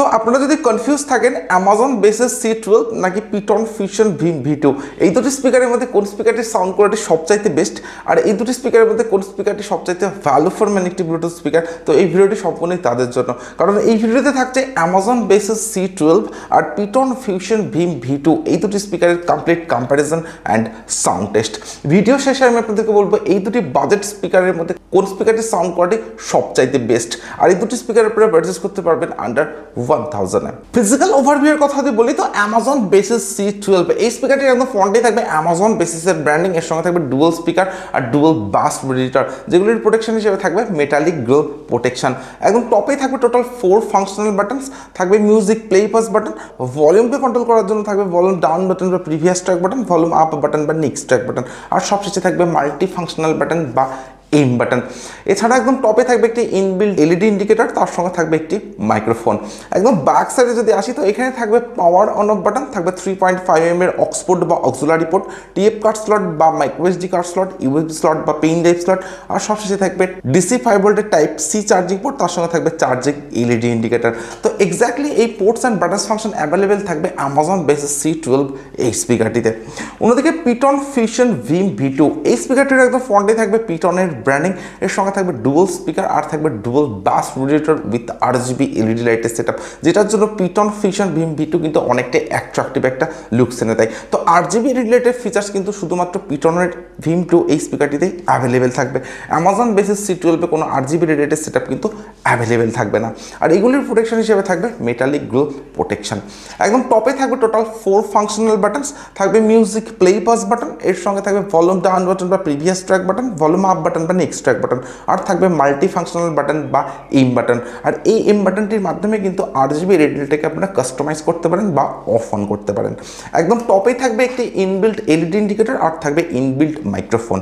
তো আপনারা যদি কনফিউজ থাকেন অ্যামাজন বেসেস C12 নাকি পিটন ফিউশন V2 এই দুটি স্পিকারের মধ্যে কোন স্পিকারটির সাউন্ড কোয়ালিটি সবচাইতে বেস্ট আর এই দুটি স্পিকারের মধ্যে কোন স্পিকারটি সবচাইতে ভ্যালু ফর মানি একটি ব্লুটুথ স্পিকার, তো এই ভিডিওটি সম্পূর্ণই তাদের জন্য, কারণ এই ভিডিওতে থাকছে অ্যামাজন বেসেস C12 আর পিটন ফিউশন V2 এই দুটি স্পিকারের complete comparison and sound test. Video শেষে আমি আপনাদেরকে বলবো এই দুটি বাজেট স্পিকারের মধ্যে কোন স্পিকারটির সাউন্ড কোয়ালিটি সবচাইতে বেস্ট, আর এই দুটি স্পিকারের উপরে পারচেজ করতে পারবেন আন্ডার 1000 এ। ফিজিক্যাল ওভারভিউর কথা যদি বলি তো অ্যামাজন বেসিস C12 এই স্পিকারটির একদম ফ্রন্টে থাকবে অ্যামাজন বেসিসের ব্র্যান্ডিং, এর সঙ্গে থাকবে ডুয়াল স্পিকার আর ডুয়াল বাস মনিটর, যেগুলির প্রোটেকশন হিসেবে থাকবে মেটালিক গ্রিল প্রোটেকশন। একদম টপেই থাকবে টোটাল 4 ফাংশনাল বাটনস, থাকবে মিউজিক প্লে পাস বাটন, ভলিউমকে কন্ট্রোল করার জন্য থাকবে ভলিউম ডাউন বাটন বা previous track button, volume up button বা নেক্সট ট্র্যাক বাটন, আর সবশেষে থাকবে মাল্টি ফাংশনাল বাটন বা এম বাটন। এছাড়া একদম টপে থাকবে একটি ইনবিল্ট এলইডি ইন্ডিকেটর, তার সঙ্গে থাকবে একটি মাইক্রোফোন। একদম ব্যাক সাইডে যদি আসি তো এখানে থাকবে পাওয়ার অন অফ বাটন, থাকবে 3.5mm এর অক্সপোর্ট বা auxiliary port, TF card slot বা micro SD card slot, USB slot বা পেন ড্রাইভ স্লট, আর সবশেষে থাকবে ডিসি 5 ভোল্টের টাইপ সি চার্জিং পোর্ট, তার সঙ্গে থাকবে চার্জিং এলইডি ইন্ডিকেটর। তো এক্স্যাক্টলি এই ports and buttons function available থাকবে অ্যামাজন বেসিস C12 এই স্পিকারটিতে। অন্যদিকে পিটন ফিউশন V2 এই স্পিকারটির একদম ফ্রন্টে থাকবে পিটনের ব্র্যান্ডিং, এর সঙ্গে থাকবে ডুয়াল স্পিকার আর থাকবে dual bass monitor with RGB LED লাইটের সেটআপ, যেটার জন্য পিটন ফিউশন V2 কিন্তু অনেকটাই অ্যাট্রাকটিভ একটা লুকস এনে দেয়। তো RGB এলইডি লাইটের ফিচার্স কিন্তু শুধুমাত্র পিটনের V2 এই স্পিকারটিতে অ্যাভেলেবেল থাকবে। অ্যামাজন বেসিস C12 কোনো RGB এলইডি লাইটের সেটআপ কিন্তু অ্যাভেলেবেল থাকবে না। আর এগুলির প্রোটেকশন হিসেবে থাকবে মেটালিক গ্রিল প্রোটেকশন। একদম টপে থাকবে টোটাল 4 ফাংশনাল বাটনস, থাকবে মিউজিক প্লে পাস বাটন, এর সঙ্গে থাকবে ভলিউম ডাউন বাটন বা previous track button, volume up button বা নেক্সট ট্র্যাক বাটন, আর থাকবে মাল্টি ফাংশনাল বাটন বা এম বাটন। আর এই এম বাটনটির মাধ্যমে কিন্তু RGB রেডিওটাকে আপনারা কাস্টমাইজ করতে পারেন বা অফ অন করতে পারেন। একদম টপেই থাকবে একটি ইনবিল্ট এলইডি ইন্ডিকেটর আর থাকবে ইনবিল্ট মাইক্রোফোন।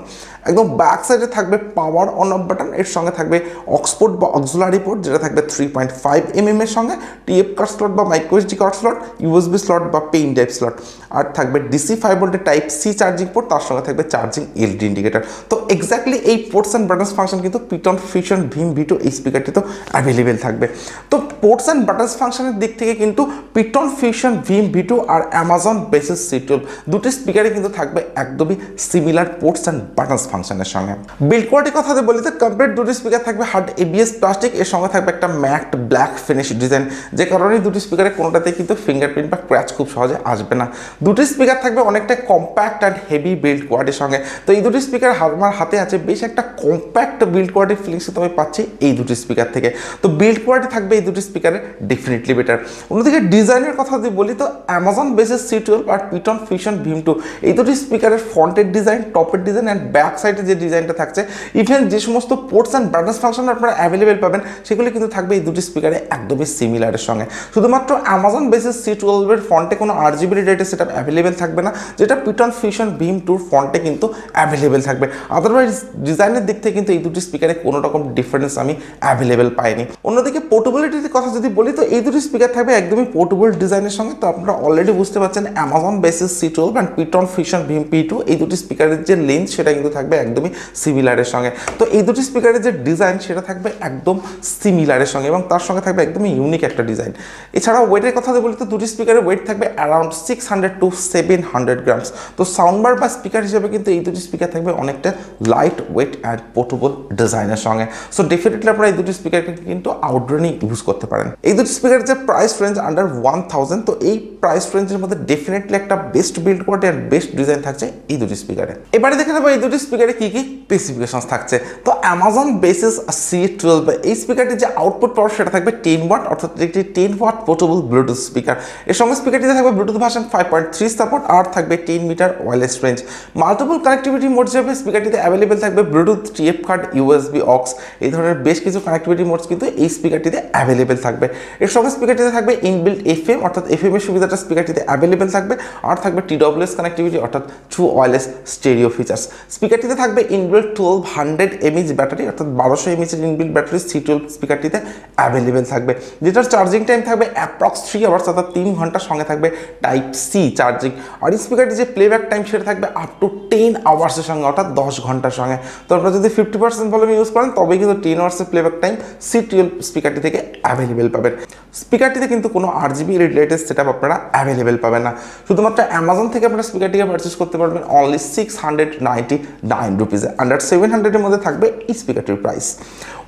একদম ব্যাক সাইডে থাকবে পাওয়ার অন অফ বাটন, এর সঙ্গে থাকবে অক্সপোর্ট বা অক্সিলারি পোর্ট, যেটা থাকবে 3.5mm এর সঙ্গে টিএফ কার্ড স্লট বা micro SD card slot, USB slot বা পেন ড্রাইভ স্লট, আর থাকবে ডিসি 5 ভোল্টের টাইপ সি চার্জিং পোর্ট, তার সঙ্গে থাকবে চার্জিং এলইডি ইন্ডিকেটর। তো এক্স্যাক্টলি এই পোর্টস অ্যান্ড বাটনস ফাংশন কিন্তু পিটন ফিউশন V2 এই স্পিকারটি তো অ্যাভেলেবেল থাকবে। তো পোর্টস অ্যান্ড বাটনস ফাংশনের দিক থেকে কিন্তু পিটন ফিউশন V2 আর অ্যামাজন বেসিস C12 দুটি স্পিকারে কিন্তু থাকবে একদমই সিমিলার পোর্টস অ্যান্ড বাটনস ফাংশনের সঙ্গে। বিল্ড কোয়ালিটির কথা বলি তো কমপ্লিট দুটি স্পিকার থাকবে হার্ড ABS প্লাস্টিক, এর সঙ্গে থাকবে একটা ম্যাট ব্ল্যাক ফিনিশ ডিজাইন, যে কারণে দুটি স্পিকারে কোনোটাতে কিন্তু ফিঙ্গারপ্রিন্ট বা ক্র্যাচ খুব সহজে আসবে না। দুটি স্পিকার থাকবে অনেকটা কম্প্যাক্ট অ্যান্ড হেভি বিল্ড কোয়ালিটির সঙ্গে। তো এই দুটি স্পিকার আমার হাতে আছে, বেশ একটা কম্প্যাক্ট বিল্ড কোয়ালিটির ফিলিংস তো আমি পাচ্ছি এই দুটি স্পিকার থেকে। তো বিল্ড কোয়ালিটি থাকবে এই দুটি স্পিকারে ডেফিনেটলি বেটার। অন্যদিকে ডিজাইনের কথা যদি বলি তো অ্যামাজন বেসিস C12 আর পিটন ফিউশন V2 এই দুটি স্পিকারের ফ্রন্টের ডিজাইন, টপের ডিজাইন অ্যান্ড ব্যাক সাইডে যে ডিজাইনটা থাকছে, ইভেন যে সমস্ত পোর্টস অ্যান্ড বাটনস ফাংশন আপনারা অ্যাভেলেবেল পাবেন সেগুলি কিন্তু থাকবে এই দুটি স্পিকারে একদমই সিমিলারের সঙ্গে। শুধুমাত্র অ্যামাজন বেসিস C12 এর ফ্রন্টে কোনো RGB রেডিয়েটর সেটআপ অ্যাভেলেবেল থাকবে না, যেটা পিটন ফিউশন V2 ফ্রন্টে কিন্তু অ্যাভেলেবেল থাকবে। আদারওয়াইজ ডিজাইনের দিক থেকে কিন্তু এই দুটি স্পিকারে কোনো রকম ডিফারেন্স আমি অ্যাভেলেবেল পাইনি। অন্যদিকে পোর্টেবিলিটির কথা যদি বলি তো এই দুটি স্পিকার থাকবে একদমই পোর্টেবল ডিজাইনের সঙ্গে। তো আপনারা অলরেডি বুঝতে পারছেন অ্যামাজন বেসিস C12 অ্যান্ড পিটন ফিউশন V2 এই দুটি স্পিকারের যে লেন্থ সেটা কিন্তু থাকবে একদমই সিমিলারের সঙ্গে। তো এই দুটি স্পিকারের যে ডিজাইন সেটা থাকবে একদম সিমিলারের সঙ্গে এবং তার সঙ্গে থাকবে একদমই ইউনিক একটা ডিজাইন। এছাড়াও ওয়েটের কথা বলি তো দুটি স্পিকারের ওয়েট থাকবে অ্যারাউন্ড 600 to 700 গ্রামস। তো সাউন্ডবার বা স্পিকার হিসেবে কিন্তু এই দুটি স্পিকার থাকবে অনেকটা লাইট ওয়েট অ্যান্ড পোর্টেবল ডিজাইনের সঙ্গে। সো ডেফিনেটলি আপনারা এই দুটি স্পিকারকে কিন্তু আউটডোরে ইউজ করতে পারেন। এই দুটি স্পিকারের যে প্রাইস রেঞ্জ আন্ডার 1000, তো এই প্রাইস রেঞ্জের মধ্যে ডেফিনেটলি একটা best build quality and best design থাকছে এই দুটি স্পিকারে। এবারে দেখে নেবো এই দুটি স্পিকারে কি কি স্পেসিফিকেশন থাকছে। তো অ্যামাজন বেসিস C12 এই স্পিকারটির যে আউটপুট পাওয়ার সেটা থাকবে 10 ওয়াট, অর্থাৎ একটি 10 ওয়াট পোর্টেবল ব্লুটুথ স্পিকার। এর সঙ্গে স্পিকারটিতে থাকবে ব্লুটুথ ভার্সন 5.3 সাপোর্ট আর থাকবে 10 metre wireless range. Multiple connectivity mode হিসেবে স্পিকারটিতে অ্যাভেলেবেল থাকবে Bluetooth, TF card, USB, aux, এই ধরনের বেশ কিছু কানেক্টিভিটি মোডস কিন্তু এই স্পিকারটিতে অ্যাভেলেবেল থাকবে। এর সঙ্গে স্পিকারটিতে থাকবে ইনবিল্ট FM, অর্থাৎ FM এর সুবিধাটা স্পিকারটিতে অ্যাভেলেবেল থাকবে, আর থাকবে TWS কানেক্টিভিটি অর্থাৎ ট্রু ওয়্যারলেস স্টেরিও ফিচার্স। স্পিকারটিতে থাকবে ইনবিল্ট 1200 mAh ব্যাটারি, অর্থাৎ 1200 mAh এর ইনবিল্ট ব্যাটারি C12 স্পিকারটিতে অ্যাভেলেবেল থাকবে, যেটা যেটার চার্জিং টাইম থাকবে অ্যাপ্রক্স 3 আওয়ার্স অর্থাৎ 3 ঘন্টার সঙ্গে থাকবে টাইপ সি চার্জিং। আর এই স্পিকারটি যে প্লেব্যাক টাইম সেটা থাকবে আপ টু 10 আওয়ার্সের সঙ্গে অর্থাৎ 10 ঘন্টার সঙ্গে। তো আপনারা যদি 50% ভলিউম ইউজ করেন তবেই কিন্তু 10 আওয়ার্সের প্লেব্যাক টাইম C12 স্পিকারটি থেকে অ্যাভেলেবেল পাবেন। স্পিকারটিতে কিন্তু কোনো RGB রিলেটেড সেটআপ আপনারা অ্যাভেলেবেল পাবেন না, শুধুমাত্র অ্যামাজন থেকে আপনারা স্পিকারটিকে পারচেস করতে পারবেন অনলি 699 রুপিজে। আন্ডার 700 এর মধ্যে থাকবে এই স্পিকারটির প্রাইস।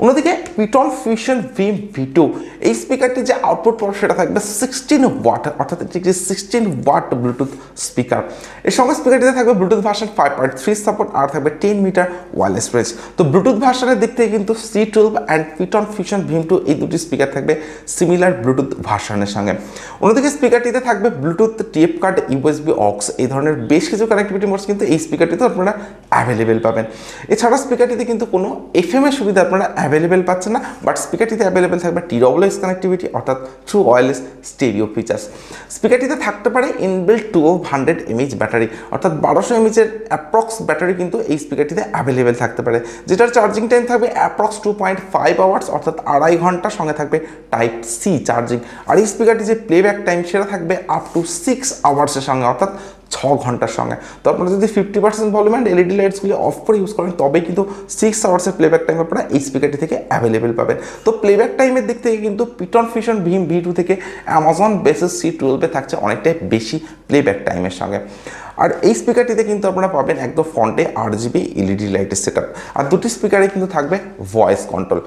অন্যদিকে পিটন ফিউশন V2 এই স্পিকারটি যে আউটপুট পাওয়ার সেটা থাকবে 16 ওয়াট অর্থাৎ এটি একটি 16 ওয়াট ব্লুটুথ স্পিকার। এর সঙ্গে স্পিকারটিতে থাকবে ব্লুটুথ ভার্সন 5.3 সাপোর্ট আর থাকবে 10 মিটার ওয়্যারলেস রেঞ্জ। তো ব্লুটুথ ভার্সনের দিক থেকে কিন্তু C12 অ্যান্ড পিটন ফিউশন V2 এই দুটি স্পিকার থাকবে সিমিলার ব্লুটুথ ভার্সনের সঙ্গে। অন্যদিকে স্পিকারটিতে থাকবে Bluetooth TF card USB aux এই ধরনের বেশ কিছু কানেক্টিভিটি মোডস কিন্তু এই স্পিকারটিতে আপনারা অ্যাভেলেবেল পাবেন। এছাড়া স্পিকারটিতে কিন্তু কোনো FM এর সুবিধা আপনারা অ্যাভেলেবেল পাচ্ছেন না, বাট স্পিকারটিতে অ্যাভেলেবেল থাকবে TWS কানেক্টিভিটি অর্থাৎ থ্রু ওয়্যারলেস স্টেরিও ফিচার্স। স্পিকারটিতে থাকতে পারে ইনবিল্ট 1200 mAh ব্যাটারি অর্থাৎ 1200 mAh এর অ্যাপ্রক্স ব্যাটারি কিন্তু এই স্পিকারটিতে অ্যাভেলেবেল থাকতে পারে, যেটার চার্জিং টাইম থাকবে অ্যাপ্রক্স 2.5 আওয়ার্স অর্থাৎ 2.5 ঘন্টার সঙ্গে থাকবে টাইপ সি চার্জিং। আর এই স্পিকারটি যে প্লেব্যাক টাইম সেটা থাকবে আপ টু 6 আওয়ার্সের সঙ্গে অর্থাৎ 6 ঘন্টার সঙ্গে। তো আপনারা যদি 50% ভলিউম অ্যান্ড LED লাইটসগুলি অফ করে ইউজ করেন তবে কিন্তু 6 আওয়ার্সের প্লেব্যাক টাইম আপনারা এই স্পিকারটি থেকে অ্যাভেলেবেল পাবেন। তো প্লেব্যাক টাইমের দিক থেকে কিন্তু পিটন ফিউশন V2 থেকে অ্যামাজন বেসিস C12 থাকছে অনেকটাই বেশি প্লেব্যাক টাইমের সঙ্গে। আর এই স্পিকারটিতে কিন্তু আপনারা পাবেন একদম ফ্রন্টে RGB LED লাইটের সেটআপ, আর দুটি স্পিকারে কিন্তু থাকবে ভয়েস কন্ট্রোল।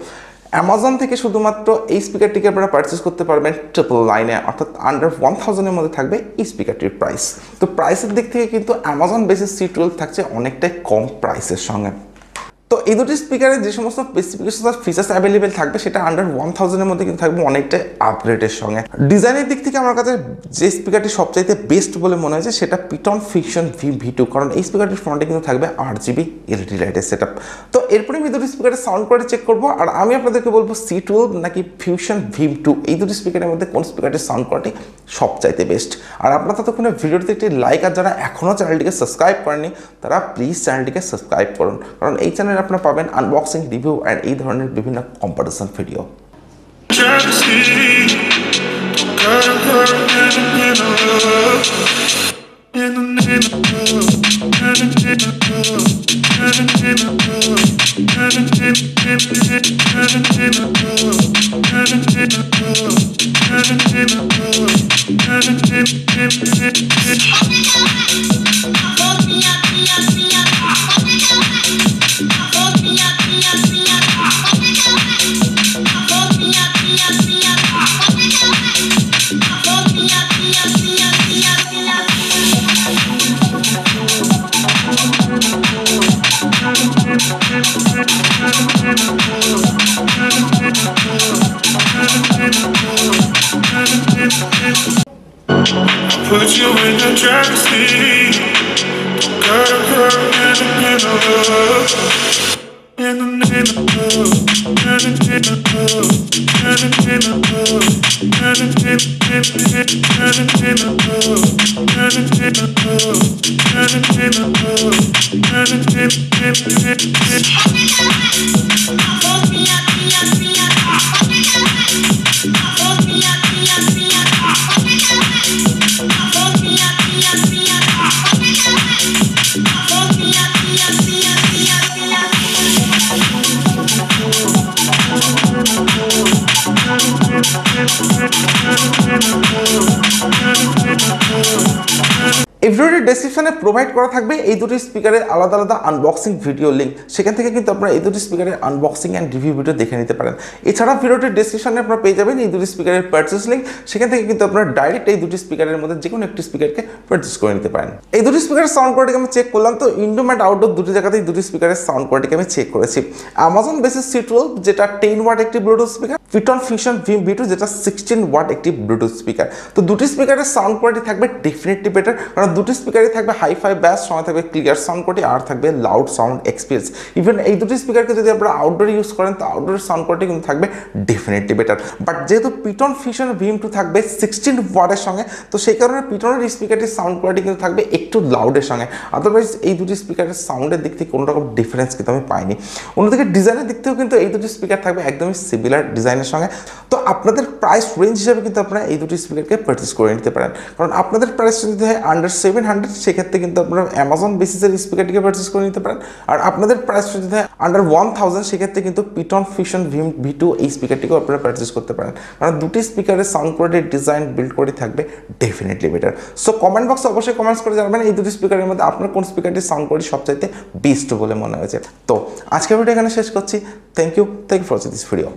অ্যামাজন থেকে শুধুমাত্র এই স্পিকারটিকে আপনারা পারচেস করতে পারবেন 999 অর্থাৎ আন্ডার 1000 এর মধ্যে থাকবে এই স্পিকারটির প্রাইস। তো প্রাইসের দিক থেকে কিন্তু অ্যামাজন বেসিস C12 থাকছে অনেকটাই কম প্রাইসের সঙ্গে। তো এই দুটি স্পিকারে যে সমস্ত স্পেসিফিকেশন আর ফিচার্স অ্যাভেলেবেল থাকবে সেটা আন্ডার 1000 এর মধ্যে কিন্তু থাকবে অনেকটাই আপগ্রেডের সঙ্গে। ডিজাইনের দিক থেকে আমার কাছে যে স্পিকারটি সবচাইতে বেস্ট বলে মনে হয়েছে সেটা পিটন ফিউশন V2, কারণ এই স্পিকারটির ফ্রন্টে কিন্তু থাকবে RGB LED লাইটের সেটআপ। তো এরপরে আমি দুটি স্পিকারের সাউন্ড কোয়ালিটি চেক করবো, আর আমি আপনাদেরকে বলবো C12 নাকি ফিউশন V2 এই দুটি স্পিকারের মধ্যে কোন স্পিকারটির সাউন্ড কোয়ালিটি সবচাইতে বেস্ট। আর আপনারা ততক্ষণে ভিডিওটিতে একটি লাইক, আর যারা এখনও চ্যানেলটিকে সাবস্ক্রাইব করেনি তারা প্লিজ চ্যানেলটিকে সাবস্ক্রাইব করুন, কারণ এই চ্যানেলে আপনারা পাবেন আনবক্সিং, রিভিউ অ্যান্ড এই ধরনের বিভিন্ন comparison video. Put you in the driver's seat, girl, in the love, in the name of love, in the name of love, in the name of love, in the name of love, in the name of love, in the name of love, in the name of love, in the name এই ভিডিওটির ডেসক্রিপশনে provide করা থাকবে এই দুটি স্পিকারের আলাদা আলাদা আনবক্সিং ভিডিও লিঙ্ক, সেখান থেকে কিন্তু আপনারা এই দুটি স্পিকারের আনবক্সিং অ্যান্ড রিভিউ ভিডিও দেখে নিতে পারেন। এছাড়া ভিডিওটির ডেসক্রিপশনে আপনারা পেয়ে যাবেন এই দুটি স্পিকারের পারচেস লিঙ্ক, সেখান থেকে কিন্তু আপনারা ডাইরেক্ট এই দুটি স্পিকারের মধ্যে যে কোনো একটি স্পিকারকে পারচেস করে নিতে পারেন। এই দুটি স্পিকারের সাউন্ড কোয়ালিটি আমি চেক করলাম, তো ইনডোর অ্যান্ড আউটডোর দুটি জায়গাতেই দুটি স্পিকারের সাউন্ড কোয়ালিটিকে আমি চেক করেছি। অ্যামাজন বেসিস C12 যেটা 10 ওয়াট একটি ব্লুটুথ স্পিকার, পিটন ফিউশন V2 যেটা 16 ওয়াট একটি ব্লুটুথ স্পিকার। তো দুটি স্পিকারের সাউন্ড কোয়ালিটি থাকবে ডেফিনেটলি বেটার, কারণ দুটি স্পিকারই থাকবে হাই-ফাই ব্যাস, সঙ্গে থাকবে ক্লিয়ার সাউন্ড কোয়ালিটি আর থাকবে লাউড সাউন্ড এক্সপিরিয়েন্স। ইভেন এই দুটি স্পিকারকে যদি আপনারা আউটডোর ইউজ করেন তো আউটডোর সাউন্ড কোয়ালিটি কিন্তু থাকবে ডেফিনেটলি বেটার। বাট যেহেতু পিটন ফিউশন VM2 থাকবে 16 ওয়াটের সঙ্গে, তো সেই কারণে পিটনের স্পিকারটির সাউন্ড কোয়ালিটি কিন্তু থাকবে একটু লাউডের সঙ্গে। আদারওয়াইজ এই দুটি স্পিকারের সাউন্ডের দিক থেকে কোনো রকম ডিফারেন্স কিন্তু আমি পাইনি। অন্যদিকে ডিজাইনের দিক থেকেও কিন্তু এই দুটি স্পিকার থাকবে একদমই সিমিলার ডিজাইনের সঙ্গে। তো আপনাদের প্রাইস রেঞ্জ হিসাবে কিন্তু আপনারা এই দুটি স্পিকারকে পারচেস করে নিতে পারেন। কারণ আপনাদের প্রাইস যদি হয় আন্ডার 700, সেক্ষেত্রে কিন্তু আপনারা অ্যামাজন বেসিসের স্পিকারটিকে পারচেস করে নিতে পারেন। আর আপনাদের প্রাইস যদি হয় আন্ডার 1000, সেক্ষেত্রে কিন্তু পিটন ফিউশন V2 এই স্পিকারটিকেও আপনারা পারচেস করতে পারেন। কারণ দুটি স্পিকারের sound quality, design, build quality থাকবে ডেফিনেটলি বেটার। সো কমেন্ট বক্সে অবশ্যই কমেন্টস করে জানাবেন এই দুটি স্পিকারের মধ্যে আপনার কোন স্পিকারটির সাউন্ড কোয়ালিটি সবচাইতে বেস্ট বলে মনে হয়েছে। তো আজকের ভিডিও এখানে শেষ করছি। Thank you for watching this video.